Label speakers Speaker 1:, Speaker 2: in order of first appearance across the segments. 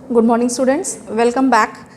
Speaker 1: Good morning students, welcome back.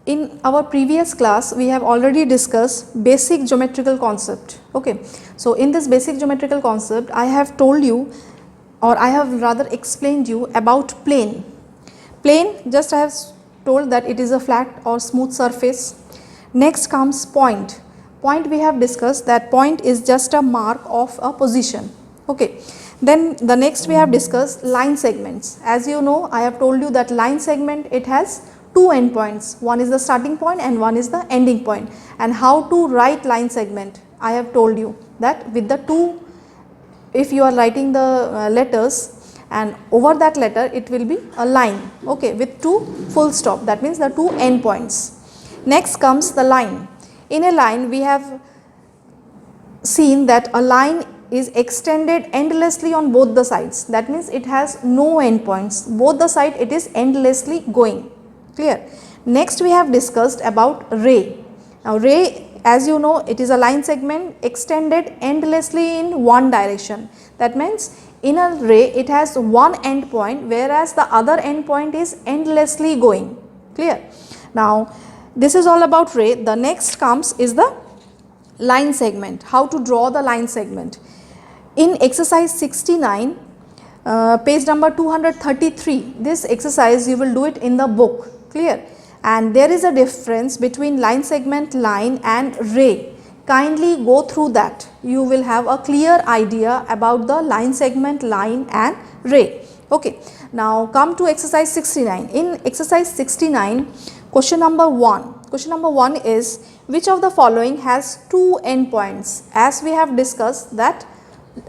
Speaker 1: In our previous class we have already discussed basic geometrical concept. Okay, so in this basic geometrical concept I have told you, or I have rather explained you about plane. Plane, just I have told that it is a flat or smooth surface. Next comes point. Point, we have discussed that point is just a mark of a position. Okay. Then the next we have discussed line segments. As you know, I have told you that line segment, it has two endpoints. One is the starting point and one is the ending point. And how to write line segment, I have told you that with the two, if you are writing the letters and over that letter it will be a line, okay, with two full stop, that means the two endpoints. Next comes the line. In a line we have seen that a line is extended endlessly on both the sides, that means it has no endpoints, both the side it is endlessly going, clear. Next we have discussed about ray. Now ray, as you know, it is a line segment extended endlessly in one direction, that means in a ray it has one endpoint whereas the other endpoint is endlessly going, clear. Now this is all about ray. The next comes is the line segment, how to draw the line segment. In exercise 69, page number 233, this exercise you will do it in the book, clear. And there is a difference between line segment, line and ray. Kindly go through that, you will have a clear idea about the line segment, line and ray. Okay. Now come to exercise 69. In exercise 69, question number 1. Question number 1 is, which of the following has two endpoints? As we have discussed that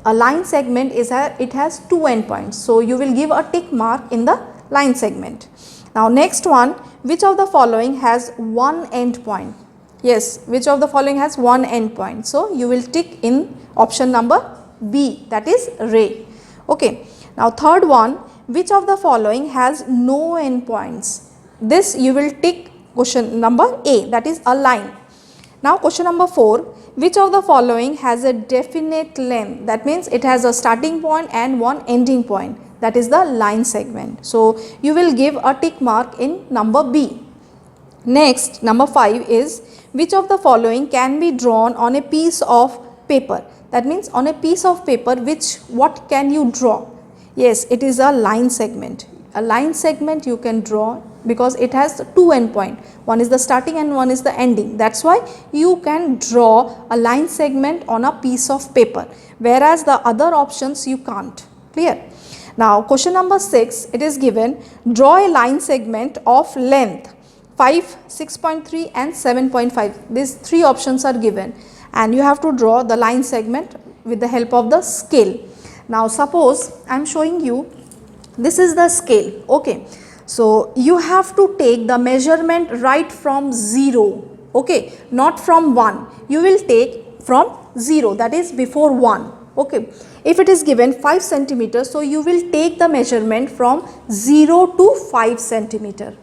Speaker 1: a line segment is it has two endpoints, so you will give a tick mark in the line segment. Now next one, which of the following has one endpoint? Yes, which of the following has one endpoint? So you will tick in option number B, that is ray. Okay. Now third one, which of the following has no endpoints? This you will tick question number A, that is a line. Now question number 4, which of the following has a definite length? That means it has a starting point and one ending point, that is the line segment. So you will give a tick mark in number B. Next, number 5 is, which of the following can be drawn on a piece of paper? That means on a piece of paper, what can you draw? Yes, it is a line segment. A line segment you can draw because it has two endpoints, one is the starting and one is the ending. That's why you can draw a line segment on a piece of paper, whereas the other options you can't, clear. Now question number 6, it is given, draw a line segment of length 5, 6.3 and 7.5. These three options are given and you have to draw the line segment with the help of the scale. Now suppose I am showing you, this is the scale, okay. So you have to take the measurement right from 0, okay, not from 1. You will take from 0, that is before 1, okay. If it is given 5 centimeters, so you will take the measurement from 0 to 5 centimeter,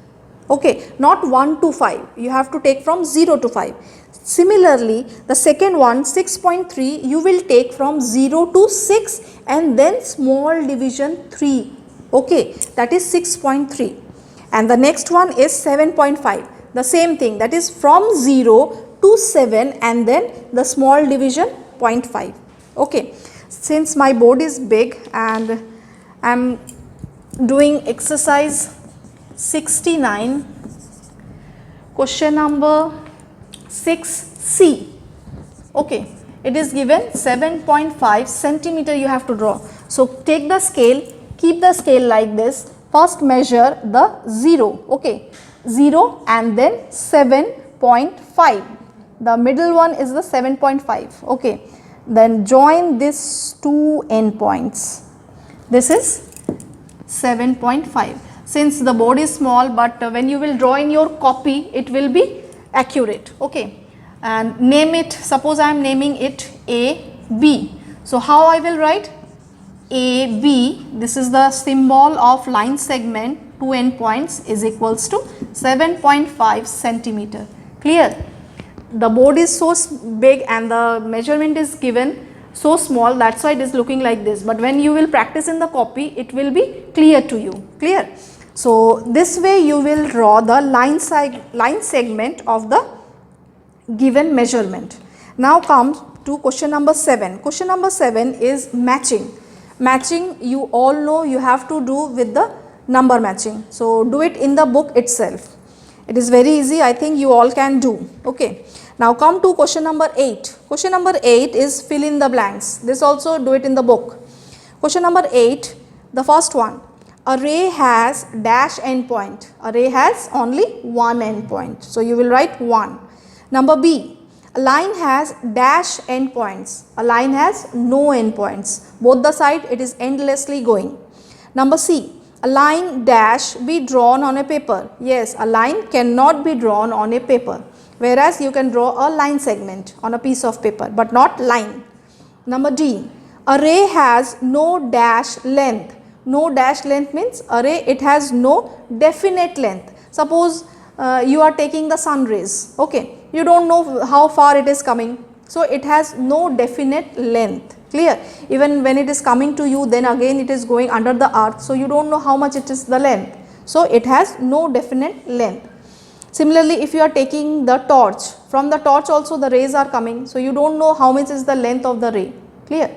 Speaker 1: okay, not 1 to 5. You have to take from 0 to 5. Similarly, the second one, 6.3, you will take from 0 to 6 and then small division 3. Okay, that is 6.3. And the next one is 7.5. The same thing, that is from 0 to 7 and then the small division 0.5. Okay, since my board is big and I am doing exercise 69, question number 6C. Okay, it is given 7.5 centimeter you have to draw. So take the scale. Keep the scale like this, first measure the 0, okay, 0 and then 7.5, the middle one is the 7.5, okay. Then join these two endpoints, this is 7.5. Since the board is small, but when you will draw in your copy, it will be accurate, okay. And name it, suppose I am naming it A, B. So how I will write? AB, this is the symbol of line segment, two endpoints is equals to 7.5 centimeter, clear. The board is so big and the measurement is given so small, that's why it is looking like this, but when you will practice in the copy, it will be clear to you, clear. So this way you will draw the line segment of the given measurement. Now comes to question number 7. Question number 7 is matching. Matching, you all know you have to do with the number matching. So do it in the book itself. It is very easy, I think you all can do. Okay. Now come to question number 8. Question number 8 is fill in the blanks. This also do it in the book. Question number 8, the first one. Array has dash endpoint. Array has only one endpoint. So you will write 1. Number B, a line has dash endpoints. A line has no endpoints. Both the side it is endlessly going. Number C, a line dash be drawn on a paper. Yes, a line cannot be drawn on a paper. Whereas you can draw a line segment on a piece of paper but not line. Number D, array has no dash length. No dash length means array it has no definite length. Suppose you are taking the sun rays, okay, you don't know how far it is coming, so it has no definite length, clear. Even when it is coming to you, then again it is going under the earth, so you don't know how much it is the length, so it has no definite length. Similarly, if you are taking the torch, from the torch also the rays are coming, so you don't know how much is the length of the ray, clear.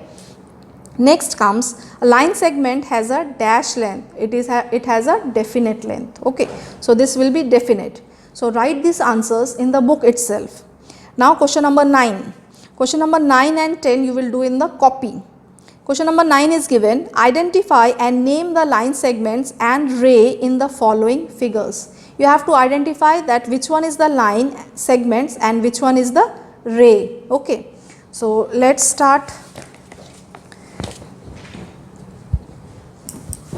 Speaker 1: Next comes a line segment has a dash length, it has a definite length, okay. So this will be definite. So write these answers in the book itself. Now question number 9. Question number 9 and 10 you will do in the copy. Question number 9 is given, identify and name the line segments and ray in the following figures. You have to identify that which one is the line segments and which one is the ray, okay. So let's start.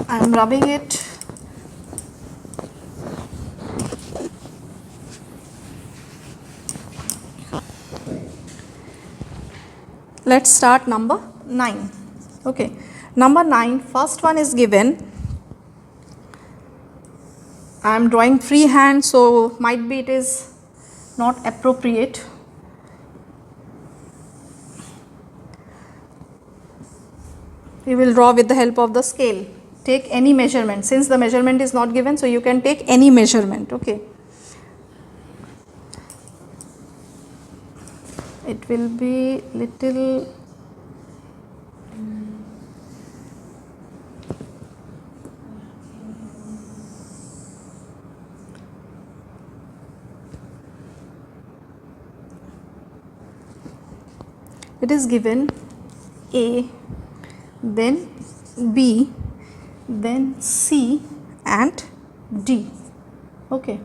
Speaker 1: I am rubbing it. Let's start number 9. Okay. Number 9, first one is given. I am drawing freehand, so might be it is not appropriate. You will draw with the help of the scale. Take any measurement, since the measurement is not given, so you can take any measurement, okay. It will be little it is given A, then B, then C and D, okay.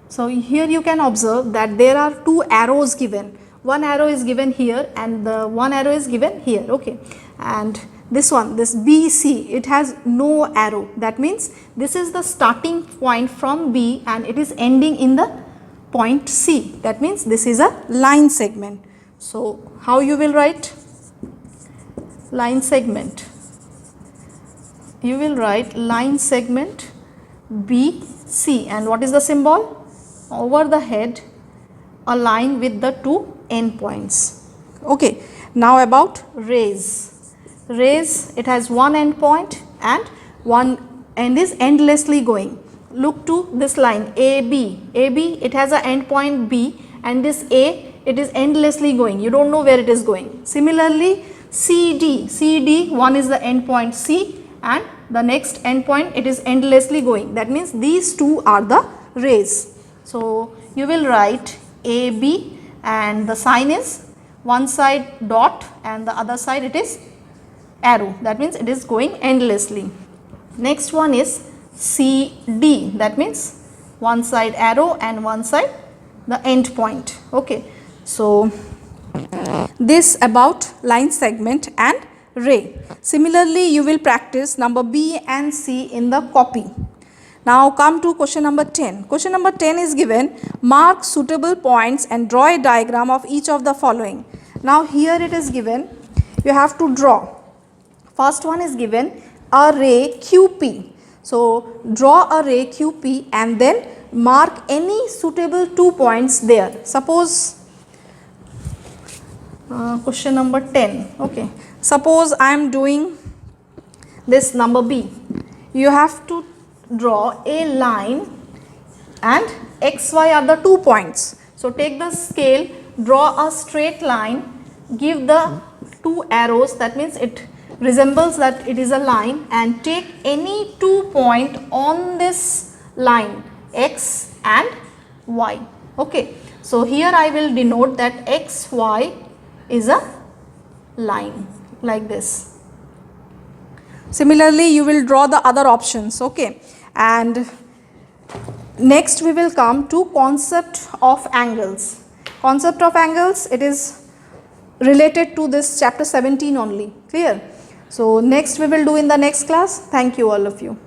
Speaker 1: So here you can observe that there are two arrows given. One arrow is given here and the one arrow is given here, okay. And this one, this BC, it has no arrow. That means this is the starting point from B and it is ending in the point C. That means this is a line segment. So how you will write line segment? You will write line segment BC, and what is the symbol? Over the head a line with the two endpoints, okay. Now about rays. Rays, it has one endpoint and one end is endlessly going. Look to this line AB. AB, it has a endpoint B, and this A, it is endlessly going. You don't know where it is going. Similarly, CD. CD, one is the endpoint C and the next endpoint it is endlessly going. That means these two are the rays. So you will write AB and the sign is one side dot and the other side it is arrow. That means it is going endlessly. Next one is CD. That means one side arrow and one side the end point, okay. So this about line segment and ray. Similarly, you will practice number B and C in the copy. Now come to question number 10. Question number 10 is given, mark suitable points and draw a diagram of each of the following. Now here it is given, you have to draw. First one is given a ray QP. So draw a ray QP and then mark any suitable 2 points there. Suppose question number 10, okay. Suppose I am doing this number B. You have to draw a line and xy are the 2 points. So take the scale, draw a straight line, give the 2 arrows, that means it resembles that it is a line, and take any 2 point on this line x and y. Okay. So here I will denote that xy is a line like this. Similarly, you will draw the other options. Okay. And next we will come to concept of angles. Concept of angles, it is related to this chapter 17 only. Clear? So next we will do in the next class. Thank you all of you.